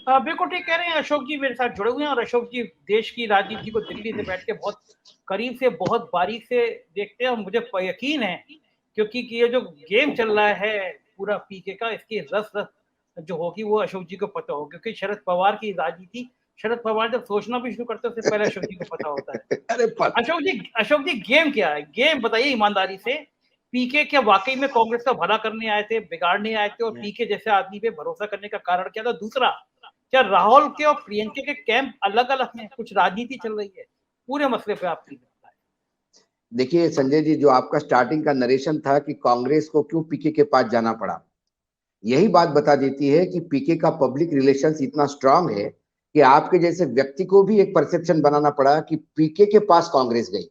बिल्कुल ठीक कह रहे हैं। अशोक जी मेरे साथ जुड़े हुए हैं और अशोक जी देश की राजनीति को दिल्ली से बैठ के बहुत करीब से, बहुत बारीक से देखते हैं और मुझे यकीन है, क्योंकि ये जो गेम चल रहा है पूरा पीके का, इसकी रस रस जो होगी वो अशोक जी को पता होगी, क्योंकि शरद पवार की राजनीति, शरद पवार जब सोचना भी शुरू करते हैं उससे पहले अशोक जी को पता होता है। अरे अशोक जी गेम क्या है? गेम बताइए ईमानदारी से। पीके क्या वाकई में कांग्रेस का भला करने आए थे, बिगाड़ने आए थे? और पीके जैसे आदमी पे भरोसा करने का कारण क्या था? दूसरा, क्या राहुल के और प्रियंका के कैंप अलग अलग हैं? कुछ राजनीति चल रही है पूरे मसले पे? आप प्लीज बताएं। देखिए संजय जी, जो आपका स्टार्टिंग का नरेशन था कि कांग्रेस को क्यों पीके के पास जाना पड़ा, यही बात बता देती है कि पीके का पब्लिक रिलेशंस इतना स्ट्रांग है कि आपके जैसे व्यक्ति को भी एक परसेप्शन बनाना पड़ा कि पीके के पास कांग्रेस गई।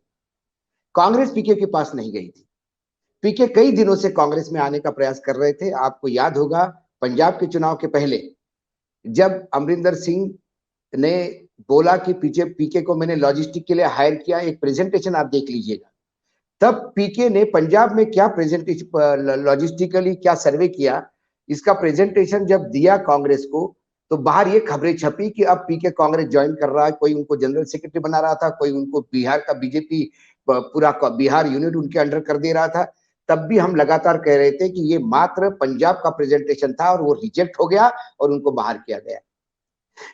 कांग्रेस पीके के पास नहीं गई थी। पीके कई दिनों से कांग्रेस में आने का प्रयास कर रहे थे। आपको याद होगा पंजाब के चुनाव के पहले जब अमरिंदर सिंह ने बोला कि पीछे पीके को मैंने लॉजिस्टिक के लिए हायर किया, एक प्रेजेंटेशन आप देख लीजिएगा, तब पीके ने पंजाब में क्या प्रेजेंटेशन लॉजिस्टिकली क्या सर्वे किया, इसका प्रेजेंटेशन जब दिया कांग्रेस को, तो बाहर ये खबरें छपी कि अब पीके कांग्रेस ज्वाइन कर रहा है। कोई उनको जनरल सेक्रेटरी बना रहा था, कोई उनको बिहार का बीजेपी पूरा बिहार यूनिट उनके अंडर कर दे रहा था। तब भी हम लगातार कह रहे थे कि ये मात्र पंजाब का प्रेजेंटेशन था और वो रिजेक्ट हो गया और उनको बाहर किया गया।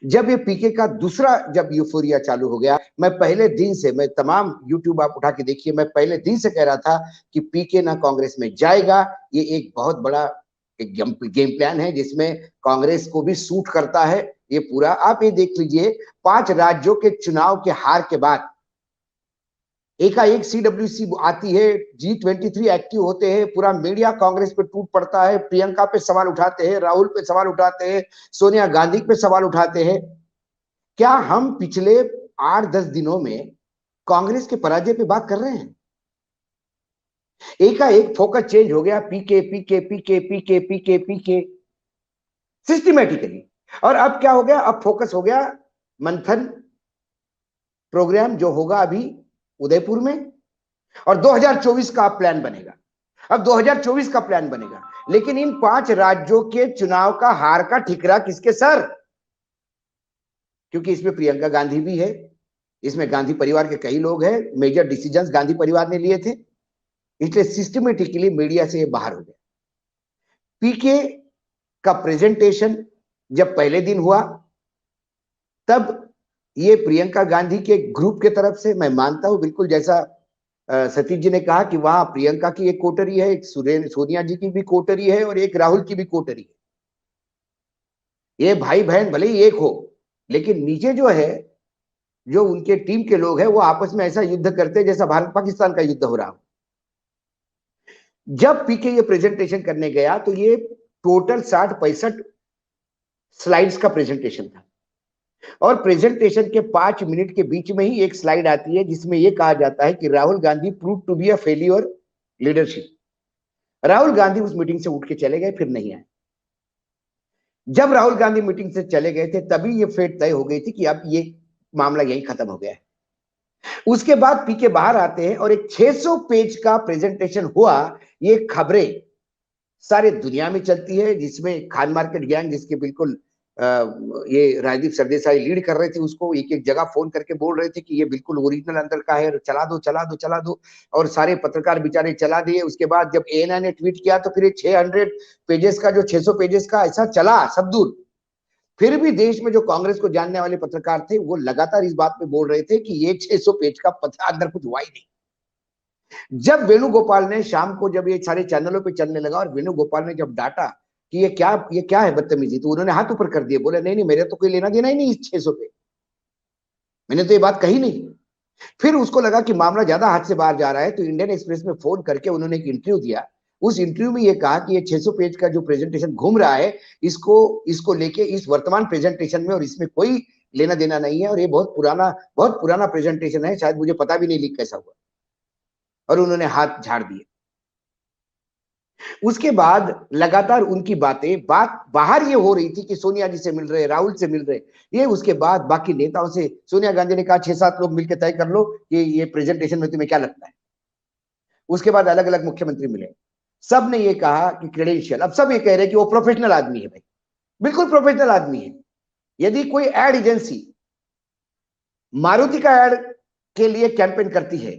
जब ये पीके का दूसरा जब यूफोरिया चालू हो गया, मैं पहले दिन से, मैं तमाम यूट्यूब आप उठा के देखिए, मैं पहले दिन से कह रहा था कि पीके ना कांग्रेस में जाएगा। ये एक बहुत बड़ा एक गेम प्लान है जिसमें कांग्रेस को भी सूट करता है। ये पूरा आप ये देख लीजिए, 5 राज्यों के चुनाव के हार के बाद एकाएक सीडब्ल्यूसी आती है, G23 एक्टिव होते हैं, पूरा मीडिया कांग्रेस पे टूट पड़ता है, प्रियंका पे सवाल उठाते हैं, राहुल पे सवाल उठाते हैं, सोनिया गांधी पे सवाल उठाते हैं। क्या हम पिछले 8-10 दिनों में कांग्रेस के पराजय पे बात कर रहे हैं? एकाएक फोकस चेंज हो गया, पीके पीके पीके पीके पीके पीके सिस्टमेटिकली। और अब क्या हो गया? अब फोकस हो गया मंथन प्रोग्राम जो होगा अभी उदयपुर में, और 2024 का प्लान बनेगा। अब 2024 का प्लान बनेगा, लेकिन इन 5 राज्यों के चुनाव का हार का ठिकरा किसके सर? क्योंकि इसमें प्रियंका गांधी भी है, इसमें गांधी परिवार के कई लोग हैं, मेजर डिसीजंस गांधी परिवार ने लिए थे, इसलिए सिस्टमेटिकली मीडिया से ये बाहर हो गया। पीके का प्रेजेंटेशन जब पहले दिन हुआ, तब ये प्रियंका गांधी के ग्रुप के तरफ से, मैं मानता हूं बिल्कुल जैसा सतीश जी ने कहा कि वहां प्रियंका की एक कोटरी है, एक सोनिया जी की भी कोटरी है और एक राहुल की भी कोटरी है। ये भाई बहन भले ही एक हो, लेकिन नीचे जो है, जो उनके टीम के लोग हैं, वो आपस में ऐसा युद्ध करते हैं जैसा भारत पाकिस्तान का युद्ध हो रहा हो। जब पीके ये प्रेजेंटेशन करने गया तो ये टोटल 60-65 स्लाइड्स का प्रेजेंटेशन था, और प्रेजेंटेशन के 5 मिनट के बीच में ही एक स्लाइड आती है जिसमें यह कहा जाता है कि Rahul Gandhi prove to be a failure leadership. Rahul Gandhi उस मीटिंग से उठ के चले गए, फिर नहीं आए। जब राहुल गांधी मीटिंग से चले गए थे, तभी ये फेट तय हो गई थी कि अब ये मामला यही खत्म हो गया है। उसके बाद पीके बाहर आते हैं और एक 600 पेज का प्रेजेंटेशन हुआ। ये खबरें सारे दुनिया में चलती है, जिसमें खान मार्केट गैंग, जिसके बिल्कुल ये राजदीप सरदेसाई लीड कर रहे थे, उसको एक एक जगह फोन करके बोल रहे थे कि ये बिल्कुल ओरिजिनल अंदर का है, चला दो चला दो चला दो, और सारे पत्रकार बेचारे चला दिए। उसके बाद जब एएनआई ने ट्वीट किया तो फिर 600 पेजेस का, जो 600 पेजेस का ऐसा चला सब दूर। फिर भी देश में जो कांग्रेस को जानने वाले पत्रकार थे, वो लगातार इस बात पे बोल रहे थे कि ये 600 पेज का पता अंदर कुछ हुआ ही नहीं। जब वेणुगोपाल ने शाम को, जब ये सारे चैनलों पे चलने लगा और वेणुगोपाल ने जब डांटा कि ये क्या है बदतमीजी, तो उन्होंने हाथ ऊपर कर दिए, बोले नहीं नहीं, मेरे तो कोई लेना देना ही नहीं इस 600 पे, मैंने तो ये बात कही नहीं। फिर उसको लगा कि मामला ज्यादा हाथ से बाहर जा रहा है, तो इंडियन एक्सप्रेस में फोन करके उन्होंने एक इंटरव्यू दिया। उस इंटरव्यू में ये कहा कि ये 600 पेज का जो प्रेजेंटेशन घूम रहा है, इसको लेके इस वर्तमान प्रेजेंटेशन में और इसमें कोई लेना देना नहीं है, और ये बहुत पुराना प्रेजेंटेशन है, शायद मुझे पता भी नहीं लीक कैसा हुआ। और उन्होंने हाथ झाड़ दिए। उसके बाद लगातार उनकी बात बाहर ये हो रही थी कि सोनिया जी से मिल रहे, राहुल से मिल रहे। ये उसके बाद बाकी नेताओं से, सोनिया गांधी ने कहा 6-7 लोग मिलकर तय कर लो कि ये प्रेजेंटेशन में तुम्हें क्या लगता है। उसके बाद अलग अलग मुख्यमंत्री मिले, सब ने ये कहा कि क्रेडेंशियल, अब सब ये कह रहे हैं कि वो प्रोफेशनल आदमी है भाई, बिल्कुल प्रोफेशनल आदमी है। यदि कोई एड एजेंसी मारुति का एड के लिए कैंपेन करती है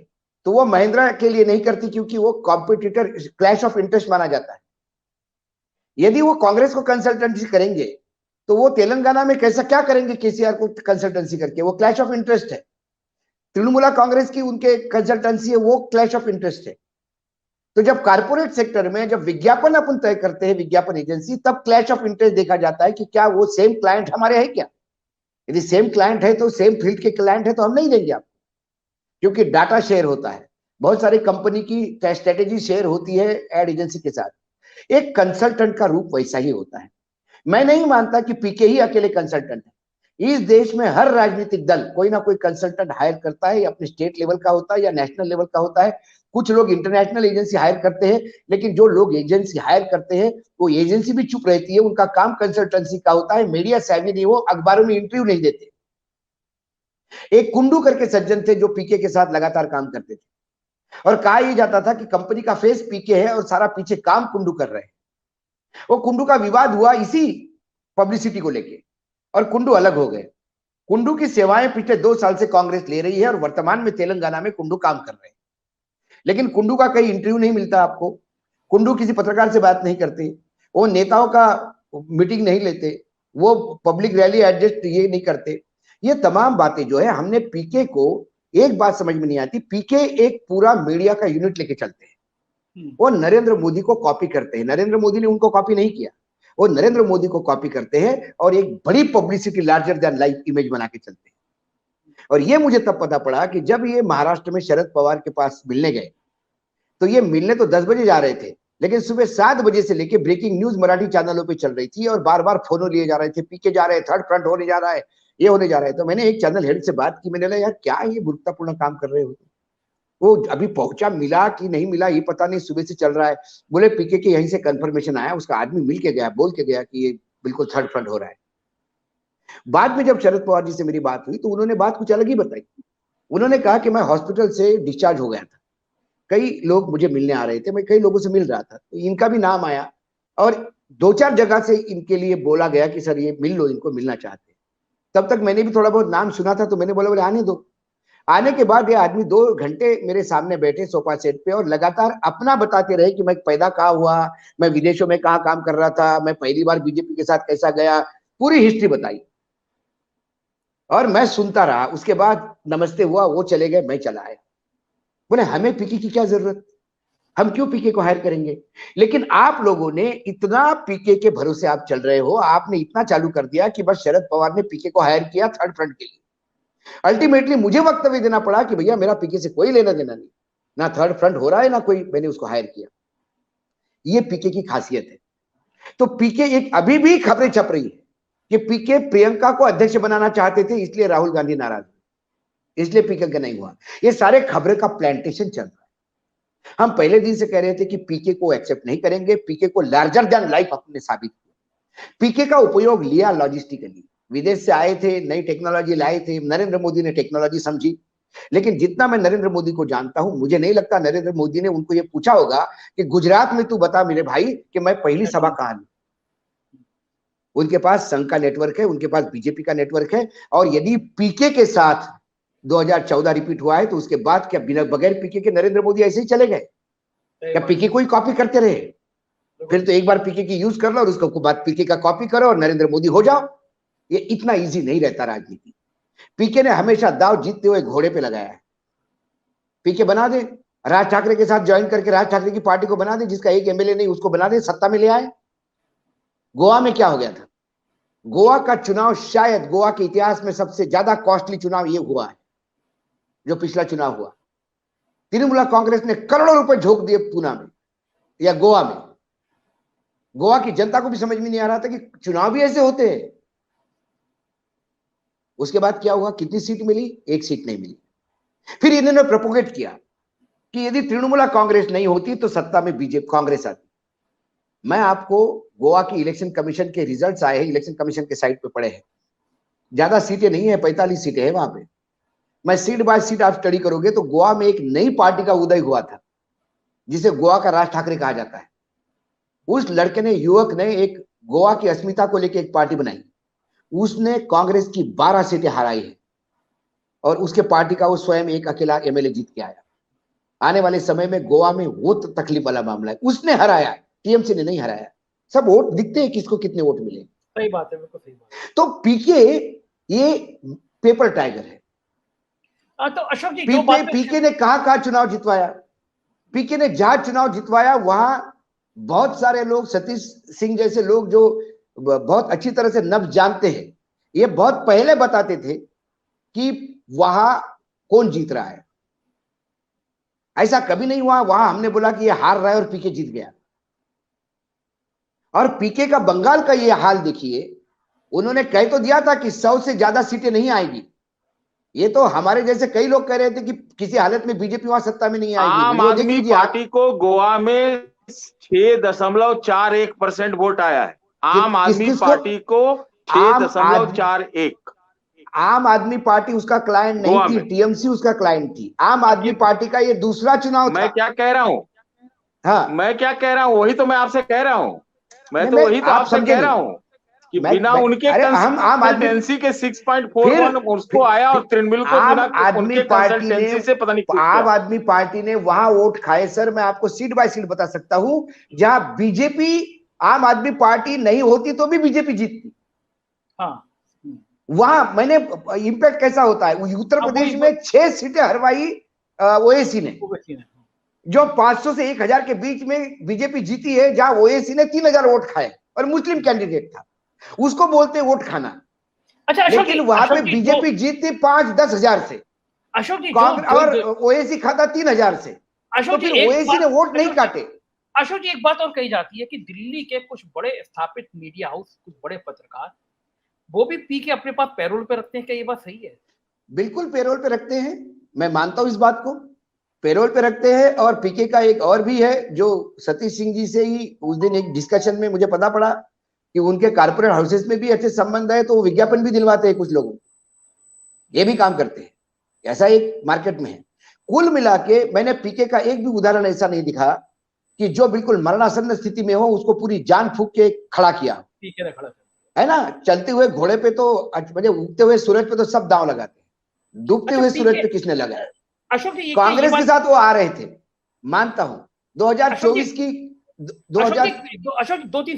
तो वो महिंद्रा के लिए नहीं करती, क्योंकि वो कॉम्पिटिटर, क्लैश ऑफ इंटरेस्ट माना जाता है। यदि वो कांग्रेस को कंसल्टेंसी करेंगे तो वो तेलंगाना में कैसा क्या करेंगे केसीआर को कंसल्टेंसी करके? वो क्लैश ऑफ इंटरेस्ट है। तृणमूला कांग्रेस की उनके कंसल्टेंसी है, वो क्लैश ऑफ इंटरेस्ट है। तो जब कारपोरेट सेक्टर में जब विज्ञापन अपन तय करते हैं, विज्ञापन एजेंसी, तब क्लैश ऑफ इंटरेस्ट देखा जाता है कि क्या वो सेम क्लाइंट हमारे है क्या। यदि सेम क्लाइंट है तो सेम फील्ड के क्लाइंट है तो हम नहीं देंगे आपको, क्योंकि डाटा शेयर होता है, बहुत सारी कंपनी की स्ट्रेटेजी शेयर होती है एड एजेंसी के साथ। एक कंसल्टेंट का रूप वैसा ही होता है। मैं नहीं मानता कि पीके ही अकेले कंसल्टेंट है। इस देश में हर राजनीतिक दल कोई ना कोई कंसल्टेंट हायर करता है, या अपने स्टेट लेवल का होता है या नेशनल लेवल का होता है। कुछ लोग इंटरनेशनल एजेंसी हायर करते हैं, लेकिन जो लोग एजेंसी हायर करते हैं वो एजेंसी भी चुप रहती है, उनका काम कंसल्टेंसी का होता है, मीडिया सेवी नहीं, वो अखबारों में इंटरव्यू नहीं देते। एक कुंडू करके सज्जन थे जो पीके के साथ लगातार काम करते थे, और कहा यह जाता था कि कंपनी का फेस पीके है और सारा पीछे काम कुंडू कर रहे हैं। वो कुंडू का विवाद हुआ इसी पब्लिसिटी को लेके, और कुंडू अलग हो गए। कुंडू की सेवाएं पिछले 2 साल से कांग्रेस ले रही है, और वर्तमान में तेलंगाना में कुंडू काम कर रहे हैं। लेकिन कुंडू का कहीं इंटरव्यू नहीं मिलता आपको, कुंडू किसी पत्रकार से बात नहीं करते, वो नेताओं का मीटिंग नहीं लेते, वो पब्लिक रैली एडजस्ट ये नहीं करते। ये तमाम बातें जो है, हमने पीके को एक बात समझ में नहीं आती, पीके एक पूरा मीडिया का यूनिट लेके चलते हैं। वो नरेंद्र मोदी को कॉपी करते हैं, नरेंद्र मोदी ने उनको कॉपी नहीं किया, वो नरेंद्र मोदी को कॉपी करते हैं और एक बड़ी publicity, larger than life image बना के चलते हैं। और ये मुझे तब पता पड़ा कि जब ये महाराष्ट्र में शरद पवार के पास मिलने गए, तो ये मिलने तो 10 बजे जा रहे थे, लेकिन सुबह 7 बजे से लेके ब्रेकिंग न्यूज मराठी चैनलों पे चल रही थी, और बार बार फोनो लिए जा रहे थे, पीके जा रहे हैं, थर्ड फ्रंट होने जा रहा है, ये होने जा रहा है। तो मैंने एक चैनल हेड से बात की, मैंने कहा यार क्या ये मूर्खतापूर्ण काम कर रहे हो? वो अभी पहुंचा, मिला कि नहीं मिला ये पता नहीं, सुबह से चल रहा है। बोले पीके के यहीं से कंफर्मेशन आया, उसका आदमी मिल के गया, बोल के गया कि ये बिल्कुल थर्ड फ्रंट हो रहा है। बाद में जब शरद पवार जी से मेरी बात हुई तो उन्होंने बात कुछ अलग ही बताई। उन्होंने कहा कि मैं हॉस्पिटल से डिस्चार्ज हो गया था, कई लोग मुझे मिलने आ रहे थे, मैं कई लोगों से मिल रहा था, तो इनका भी नाम आया, और 2-4 जगह से इनके लिए बोला गया कि सर ये मिल लो, इनको मिलना चाहते हैं। तब तक मैंने भी थोड़ा बहुत नाम सुना था, तो मैंने बोला बोले आने दो। आने के बाद ये आदमी 2 घंटे मेरे सामने बैठे सोफा सेट पे, और लगातार अपना बताते रहे कि मैं पैदा कहाँ हुआ, मैं विदेशों में कहाँ काम कर रहा था, मैं पहली बार बीजेपी के साथ कैसा गया, पूरी हिस्ट्री बताई। और मैं सुनता रहा। उसके बाद नमस्ते हुआ, वो चले गए, मैं चला आया। बोले हमें पीके की क्या जरूरत, हम क्यों पीके को हायर करेंगे? लेकिन आप लोगों ने इतना पीके के भरोसे आप चल रहे हो, आपने इतना चालू कर दिया कि बस शरद पवार ने पीके को हायर किया थर्ड फ्रंट के लिए। अल्टीमेटली मुझे वक्तव्य देना पड़ा कि भैया मेरा पीके से कोई लेना देना नहीं, ना थर्ड फ्रंट हो रहा है ना कोई मैंने उसको हायर किया। ये पीके की खासियत है। तो पीके एक अभी भी खबरें छप रही है कि पीके प्रियंका को अध्यक्ष बनाना चाहते थे, इसलिए राहुल गांधी नाराज हुए, इसलिए पीके का नहीं हुआ। ये सारे खबरें का प्लांटेशन चल रहा है। हम पहले दिन से कह रहे थे कि पीके को एक्सेप्ट नहीं करेंगे, पीके को लार्जर देन लाइफ अपने साबित किया। पीके का उपयोग लिया लॉजिस्टिकली, विदेश से आए थे, नई टेक्नोलॉजी लाए थे, नरेंद्र मोदी ने टेक्नोलॉजी समझी। लेकिन जितना मैं नरेंद्र मोदी को जानता हूं, मुझे नहीं लगता नरेंद्र मोदी ने उनको ये पूछा होगा कि गुजरात में तू बता मेरे भाई कि मैं पहली सभा कहां लूं। उनके पास संघ का नेटवर्क है, उनके पास बीजेपी का नेटवर्क है, और यदि पीके के साथ 2014 रिपीट हुआ है तो उसके बाद क्या बिना बगैर पीके के नरेंद्र मोदी ऐसे ही चले गए? क्या पीके को ही कॉपी करते रहे? फिर तो एक बार पीके की यूज कर लो और उसको बाद पीके का कॉपी करो और नरेंद्र मोदी हो जाओ। ये इतना इजी नहीं रहता राजनीति। पीके ने हमेशा दाव जीतते हुए घोड़े पे लगाया है। पीके बना दे, राज ठाकरे के साथ ज्वाइन करके राज ठाकरे की पार्टी को बना दे, जिसका एक एमएलए नहीं उसको बना दे, सत्ता में ले आए। गोवा में क्या हो गया था? गोवा का चुनाव शायद गोवा के इतिहास में सबसे ज्यादा कॉस्टली चुनाव ये हुआ है जो पिछला चुनाव हुआ। तृणमूल कांग्रेस ने करोड़ों रुपए झोंक दिए पूना में या गोवा में। गोवा की जनता को भी समझ में नहीं आ रहा था कि चुनाव भी ऐसे होते हैं। उसके बाद क्या हुआ? कितनी सीट मिली? 1 सीट नहीं मिली। फिर इन्होंने प्रोपोगेट किया कि यदि तृणमूल कांग्रेस नहीं होती तो सत्ता में बीजेपी कांग्रेस आती। मैं आपको गोवा की इलेक्शन कमीशन के रिजल्ट्स आए हैं, इलेक्शन कमीशन के साइट पे पड़े हैं। ज्यादा सीटें नहीं है, 45 सीटें हैं वहां पे। मैं सीट बाय सीट आप स्टडी करोगे तो गोवा में एक नई पार्टी का उदय हुआ था जिसे गोवा का राज ठाकरे कहा जाता है। उस लड़के ने, युवक ने एक गोवा की अस्मिता को लेकर एक पार्टी बनाई। उसने कांग्रेस की 12 सीटें हराई है और उसके पार्टी का वो स्वयं एक अकेला एमएलए जीत के आया। आने वाले समय में गोवा में वो तो तकलीफ वाला मामला है, उसने हराया, टीएमसी ने नहीं हराया। सब वोट दिखते हैं किसको कितने वोट मिले। सही बात है, बिल्कुल सही बात है। तो पीके ये पेपर टाइगर है। तो अशोक जी जो बात पीके ने कहां चुनाव जितवाया, पीके ने जहां चुनाव जितवाया वहां बहुत सारे लोग, सतीश सिंह जैसे लोग जो बहुत अच्छी तरह से नब्ज जानते हैं, ये बहुत पहले बताते थे कि वहां कौन जीत रहा है। ऐसा कभी नहीं हुआ वहां हमने बोला कि ये हार रहा है और पीके जीत गया। और पीके का बंगाल का ये हाल देखिए, उन्होंने कह तो दिया था कि 100 से ज्यादा सीटें नहीं आएगी। ये तो हमारे जैसे कई लोग कह रहे थे कि किसी हालत में बीजेपी वहां सत्ता में नहीं आएगी। आम आदमी पार्टी को गोवा में 6.41% वोट आया है। आम आदमी पार्टी को 6.41। आम आदमी पार्टी उसका क्लाइंट नहीं थी, टीएमसी उसका क्लाइंट थी। आम आदमी पार्टी का ये दूसरा चुनाव था। मैं क्या कह रहा हूं, हाँ मैं क्या कह रहा हूं वही तो मैं आपसे कह रहा हूं। मैं तो वही तो आपसे कह रहा हूं कि बिना उनके कंसल्टेंसी के 6.41 उसको आया और तृणमूल को बिना उनके कंसल्टेंसी से पता नहीं। आम आदमी पार्टी ने वहां वोट खाए सर। मैं आपको सीट बाय सीट बता सकता हूं, जहां बीजेपी आम आदमी पार्टी नहीं होती तो भी बीजेपी जीतती। हाँ, वहां मैंने इंपैक्ट कैसा होता है। उत्तर प्रदेश में 6 सीटें हरवाई ओएसी ने, जो 500 से 1000 के बीच में बीजेपी जीती है, जहां ओएसी ने 3000 वोट खाए और मुस्लिम कैंडिडेट था, उसको बोलते वोट खाना। अच्छा, लेकिन वहां पे बीजेपी जीतती 5-10 हजार से, अशोक जी और ओएसी खाता 3000 से। अशोक तो फिर ओएसी ने वोट नहीं काटे। अशोक जी एक बात और कही जाती है कि दिल्ली के कुछ बड़े स्थापित मीडिया हाउस, कुछ बड़े पत्रकार, वो भी पी के अपने पास पैरोल पे रखते हैं। क्या ये बात सही है? बिल्कुल पैरोल पे रखते हैं, मैं मानता हूं इस बात को, पैरोल पे रखते हैं। और पीके का एक और भी है जो सतीश सिंह जी से ही उस दिन एक डिस्कशन में मुझे पता पड़ा कि उनके कारपोरेट हाउसेस में भी अच्छे संबंध है, तो विज्ञापन भी दिलवाते हैं कुछ लोगों, ये भी काम करते हैं। ऐसा एक मार्केट में है। कुल मिला के मैंने पीके का एक भी उदाहरण ऐसा नहीं दिखा कि जो बिल्कुल मरणासन्न स्थिति में हो उसको पूरी जान फूंक के खड़ा किया। पीके ने खड़ा है ना, चलते हुए घोड़े पे तो उगते हुए सूरज पे तो सब दांव लगाते हैं, डूबते हुए सूरज पे किसने लगाया? अशोक जी कांग्रेस के साथ वो आ रहे थे, मानता हूं। 2024 की अशोक जी दो तीन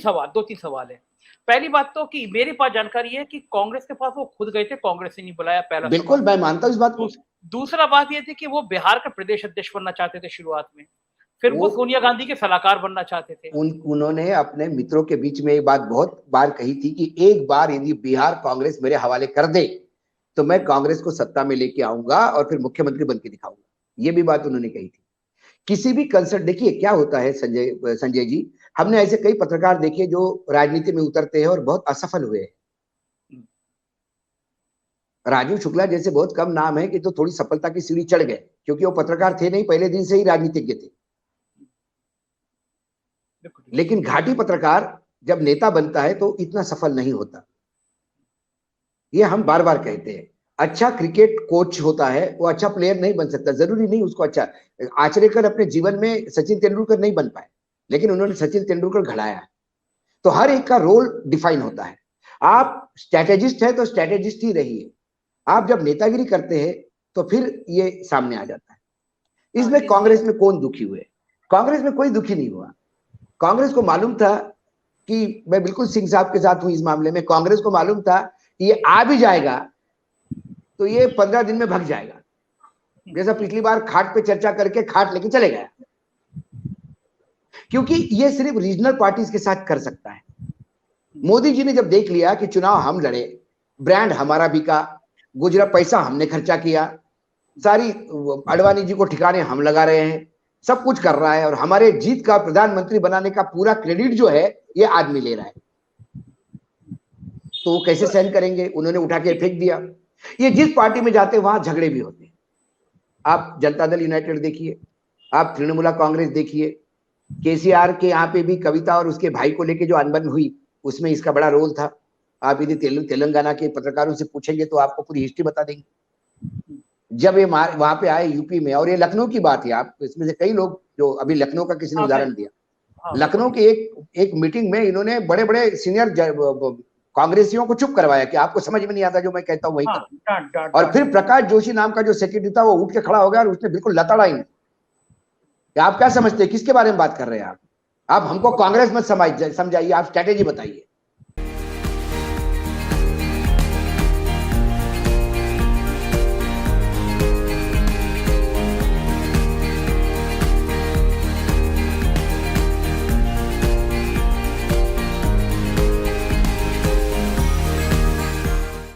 सवाल है। पहली बात तो कि मेरे पास जानकारी है कि कांग्रेस के पास वो खुद गए थे, कांग्रेस ने नहीं बुलाया, पहला। बिल्कुल मैं मानता हूं इस बात को। दूसरा बात ये थी कि वो बिहार का प्रदेश अध्यक्ष बनना चाहते थे शुरुआत में, फिर वो सोनिया गांधी के सलाहकार बनना चाहते थे। उन्होंने अपने मित्रों के बीच में एक बात बहुत बार कही थी कि एक बार यदि बिहार कांग्रेस मेरे हवाले कर दे तो मैं कांग्रेस को सत्ता में लेके आऊंगा और फिर मुख्यमंत्री बन के दिखाऊंगा। ये भी बात उन्होंने कही थी। किसी भी कंसर्ट, देखिए क्या होता है संजय जी, हमने ऐसे कई पत्रकार देखे जो राजनीति में उतरते हैं और बहुत असफल हुए हैं। राजीव शुक्ला जैसे बहुत कम नाम है कि तो थोड़ी सफलता की सीढ़ी चढ़ गए, क्योंकि वो पत्रकार थे नहीं, पहले दिन से ही राजनीतिज्ञ थे। लेकिन घाटी पत्रकार जब नेता बनता है तो इतना सफल नहीं होता। ये हम बार बार कहते हैं। अच्छा क्रिकेट कोच होता है, वो अच्छा प्लेयर नहीं बन सकता, जरूरी नहीं उसको अच्छा। आचरेकर अपने जीवन में सचिन तेंदुलकर नहीं बन पाए, लेकिन उन्होंने सचिन तेंदुलकर घड़ाया। तो हर एक का रोल डिफाइन होता है। आप स्ट्रैटेजिस्ट है तो स्ट्रैटेजिस्ट ही रहिए। आप जब नेतागिरी करते हैं तो फिर ये सामने आ जाता है। इसमें कांग्रेस में कौन दुखी हुए? कांग्रेस में कोई दुखी नहीं हुआ। कांग्रेस को मालूम था कि मैं बिल्कुल सिंह साहब के साथ हूं इस मामले में। कांग्रेस को मालूम था कि ये आ भी जाएगा तो ये 15 दिन में भग जाएगा, जैसा पिछली बार खाट पे चर्चा करके खाट लेके चले गया। क्योंकि ये सिर्फ रीजनल पार्टीज के साथ कर सकता है। मोदी जी ने जब देख लिया कि चुनाव हम लड़े, ब्रांड हमारा बिका, गुजरात पैसा हमने खर्चा किया, सारी अडवाणी जी को ठिकाने हम लगा रहे हैं, सब कुछ कर रहा है और हमारे जीत का, प्रधानमंत्री बनाने का पूरा क्रेडिट जो है ये आदमी ले रहा है, तो वो कैसे सहन करेंगे? उन्होंने उठा के फेंक दिया। ये जिस पार्टी में जाते वहां झगड़े भी होते हैं। आप जनता दल यूनाइटेड देखिए, आप तृणमूल कांग्रेस देखिए, केसीआर के यहाँ पे भी कविता और उसके भाई को लेके जो अनबन हुई उसमें इसका बड़ा रोल था। आप यदि तेलंगाना के पत्रकारों से पूछेंगे तो आपको पूरी हिस्ट्री बता देंगे। जब ये वहां पे आए यूपी में, और ये लखनऊ की बात है, आप इसमें से कई लोग जो अभी लखनऊ का किसी ने उदाहरण दिया, लखनऊ के एक मीटिंग में इन्होंने बड़े बड़े सीनियर कांग्रेसियों को चुप करवाया कि आपको समझ में नहीं आता, जो मैं कहता हूँ वही करो। और फिर प्रकाश जोशी नाम का जो सेक्रेटरी था वो उठ के खड़ा हो गया और उसने बिल्कुल लताड़ा ही। आप क्या समझते हैं, किसके बारे में बात कर रहे हैं आप हमको कांग्रेस मत समझाइए, आप स्ट्रैटेजी बताइए।